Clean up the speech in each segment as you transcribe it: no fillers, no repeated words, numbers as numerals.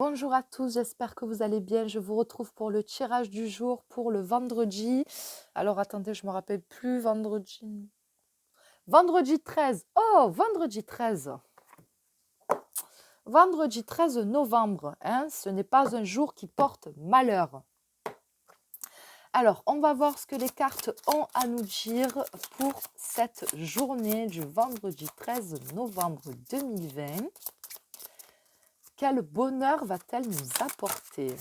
Bonjour à tous, j'espère que vous allez bien. Je vous retrouve pour le tirage du jour pour le vendredi. Alors attendez, je me rappelle plus. Vendredi 13. Oh, vendredi 13. Vendredi 13 novembre. Hein, ce n'est pas un jour qui porte malheur. Alors, on va voir ce que les cartes ont à nous dire pour cette journée du vendredi 13 novembre 2020. Quel bonheur va-t-elle nous apporter?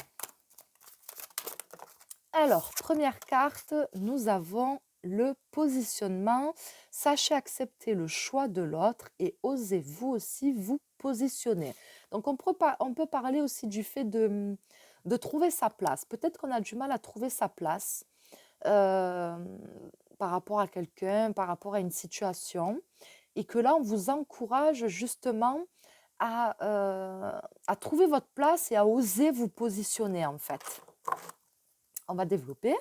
Alors, première carte, nous avons le positionnement. Sachez accepter le choix de l'autre et osez vous aussi vous positionner. Donc, on peut parler aussi du fait de trouver sa place. Peut-être qu'on a du mal à trouver sa place euh, par rapport à quelqu'un, par rapport à une situation. Et que là, on vous encourage justement à trouver votre place et à oser vous positionner en fait. On va développer.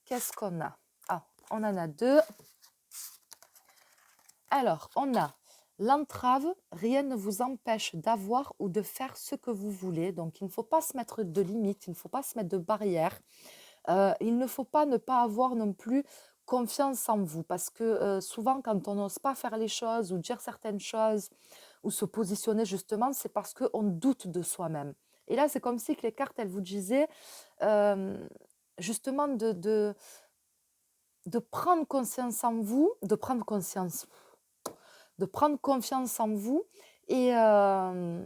Qu'est-ce qu'on a? Ah, on en a deux. Alors, on a l'entrave. Rien ne vous empêche d'avoir ou de faire ce que vous voulez. Donc, il ne faut pas se mettre de limites, il ne faut pas se mettre de barrières. Il ne faut pas ne pas avoir non plus confiance en vous. Parce que souvent, quand on n'ose pas faire les choses ou dire certaines choses ou se positionner justement, c'est parce qu'on doute de soi-même. Et là, c'est comme si que les cartes, elles vous disaient justement de prendre conscience en vous, de prendre confiance en vous et de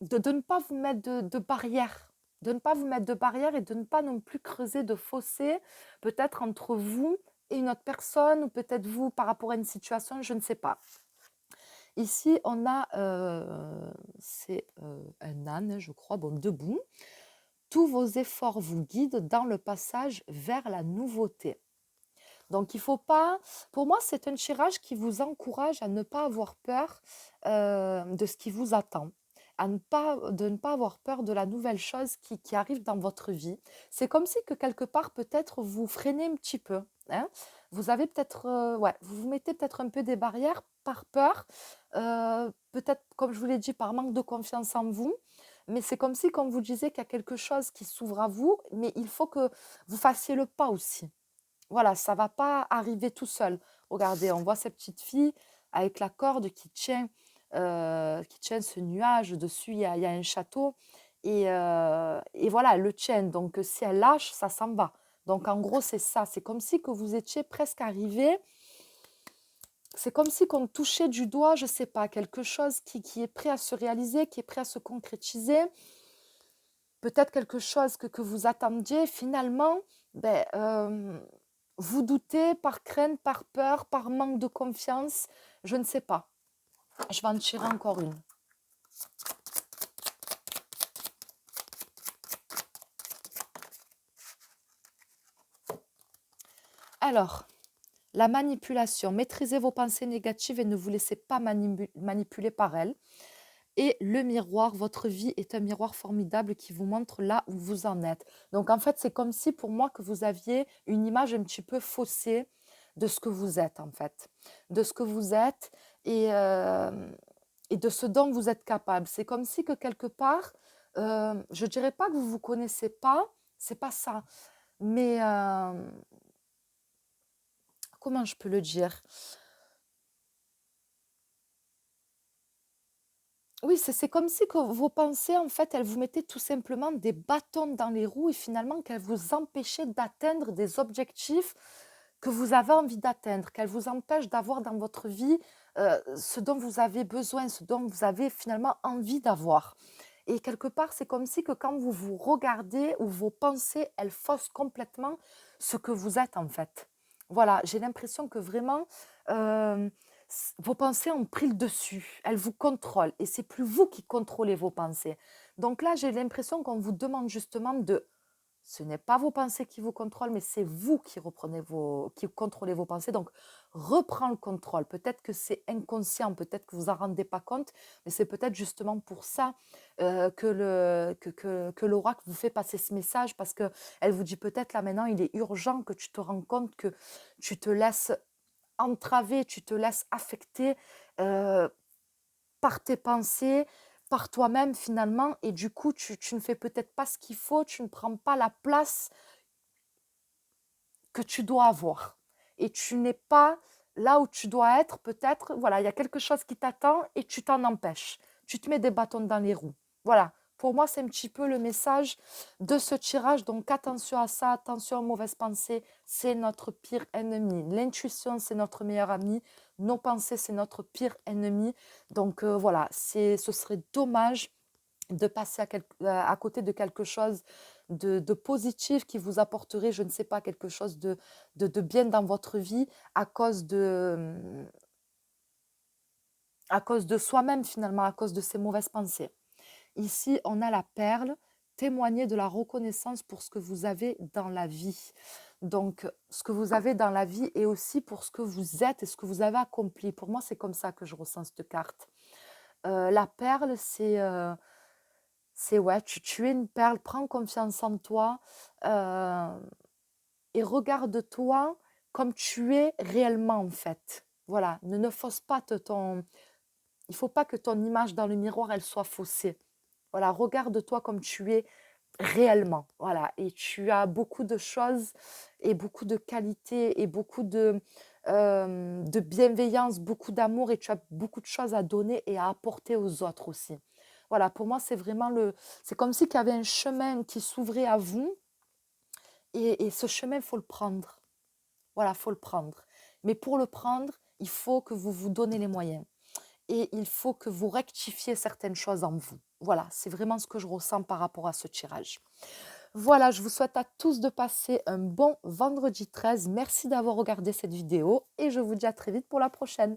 ne pas vous mettre de barrières, de ne pas vous mettre de barrières et de ne pas non plus creuser de fossés, peut-être entre vous et une autre personne, ou peut-être vous par rapport à une situation, je ne sais pas. Ici, on a, c'est un âne, je crois, bon, debout. Tous vos efforts vous guident dans le passage vers la nouveauté. Donc, il ne faut pas... Pour moi, c'est un tirage qui vous encourage à ne pas avoir peur de ce qui vous attend, de ne pas avoir peur de la nouvelle chose qui arrive dans votre vie. C'est comme si que quelque part, peut-être, vous freinez un petit peu. Hein. Vous avez peut-être... ouais, vous vous mettez peut-être un peu des barrières par peur, peut-être, comme je vous l'ai dit, par manque de confiance en vous. Mais c'est comme si, comme vous disiez, qu'il y a quelque chose qui s'ouvre à vous, mais il faut que vous fassiez le pas aussi. Voilà, ça va pas arriver tout seul. Regardez, on voit cette petite fille avec la corde qui tient ce nuage. Dessus, il y a un château. Et voilà, elle le tient. Donc, si elle lâche, ça s'en va. Donc, en gros, c'est ça. C'est comme si que vous étiez presque arrivé. C'est comme si qu'on touchait du doigt, je ne sais pas, quelque chose qui est prêt à se réaliser, qui est prêt à se concrétiser. Peut-être quelque chose que vous attendiez. Finalement, ben, vous doutez par crainte, par peur, par manque de confiance, je ne sais pas. Je vais en tirer encore une. Alors, la manipulation. Maîtrisez vos pensées négatives et ne vous laissez pas manipuler par elles. Et le miroir, votre vie est un miroir formidable qui vous montre là où vous en êtes. Donc en fait, c'est comme si pour moi que vous aviez une image un petit peu faussée de ce que vous êtes en fait. De ce que vous êtes et de ce dont vous êtes capable. C'est comme si que quelque part, je ne dirais pas que vous ne vous connaissez pas, c'est pas ça. Mais comment je peux le dire? Oui, c'est comme si que vos pensées, en fait, elles vous mettaient tout simplement des bâtons dans les roues et finalement qu'elles vous empêchaient d'atteindre des objectifs que vous avez envie d'atteindre, qu'elles vous empêchent d'avoir dans votre vie ce dont vous avez besoin, ce dont vous avez finalement envie d'avoir. Et quelque part, c'est comme si que quand vous vous regardez ou vos pensées, elles faussent complètement ce que vous êtes en fait. Voilà, j'ai l'impression que vraiment, euh, vos pensées ont pris le dessus, elles vous contrôlent et c'est plus vous qui contrôlez vos pensées. Donc là, j'ai l'impression qu'on vous demande justement de ce n'est pas vos pensées qui vous contrôlent, mais c'est vous qui contrôlez vos pensées. Donc, reprends le contrôle. Peut-être que c'est inconscient, peut-être que vous en rendez pas compte, mais c'est peut-être justement pour ça que l'oracle vous fait passer ce message, parce qu'elle vous dit peut-être là maintenant, il est urgent que tu te rends compte que tu te laisses entraver, tu te laisses affecter euh, par tes pensées, par toi-même finalement, et du coup, tu ne fais peut-être pas ce qu'il faut, tu ne prends pas la place que tu dois avoir. Et tu n'es pas là où tu dois être, peut-être, voilà, il y a quelque chose qui t'attend et tu t'en empêches. Tu te mets des bâtons dans les roues. Voilà, pour moi, c'est un petit peu le message de ce tirage. Donc, attention à ça, attention aux mauvaises pensées, c'est notre pire ennemi. L'intuition, c'est notre meilleur ami. Nos pensées, c'est notre pire ennemi. Donc, voilà, ce serait dommage de passer à côté de quelque chose de positif qui vous apporterait, je ne sais pas, quelque chose de bien dans votre vie à cause de soi-même finalement, à cause de ses mauvaises pensées. Ici, on a la perle, témoigner de la reconnaissance pour ce que vous avez dans la vie. Donc, ce que vous avez dans la vie et aussi pour ce que vous êtes et ce que vous avez accompli. Pour moi, c'est comme ça que je ressens cette carte. La perle, c'est ouais, tu es une perle, prends confiance en toi et regarde-toi comme tu es réellement en fait. Voilà, ne fausse pas il faut pas que ton image dans le miroir, elle soit faussée. Voilà, regarde-toi comme tu es réellement. Voilà, et tu as beaucoup de choses et beaucoup de qualités et beaucoup de bienveillance, beaucoup d'amour et tu as beaucoup de choses à donner et à apporter aux autres aussi. Voilà, pour moi, c'est vraiment c'est comme si qu'il y avait un chemin qui s'ouvrait à vous et ce chemin, il faut le prendre. Voilà, il faut le prendre. Mais pour le prendre, il faut que vous vous donnez les moyens et il faut que vous rectifiez certaines choses en vous. Voilà, c'est vraiment ce que je ressens par rapport à ce tirage. Voilà, je vous souhaite à tous de passer un bon vendredi 13. Merci d'avoir regardé cette vidéo et je vous dis à très vite pour la prochaine.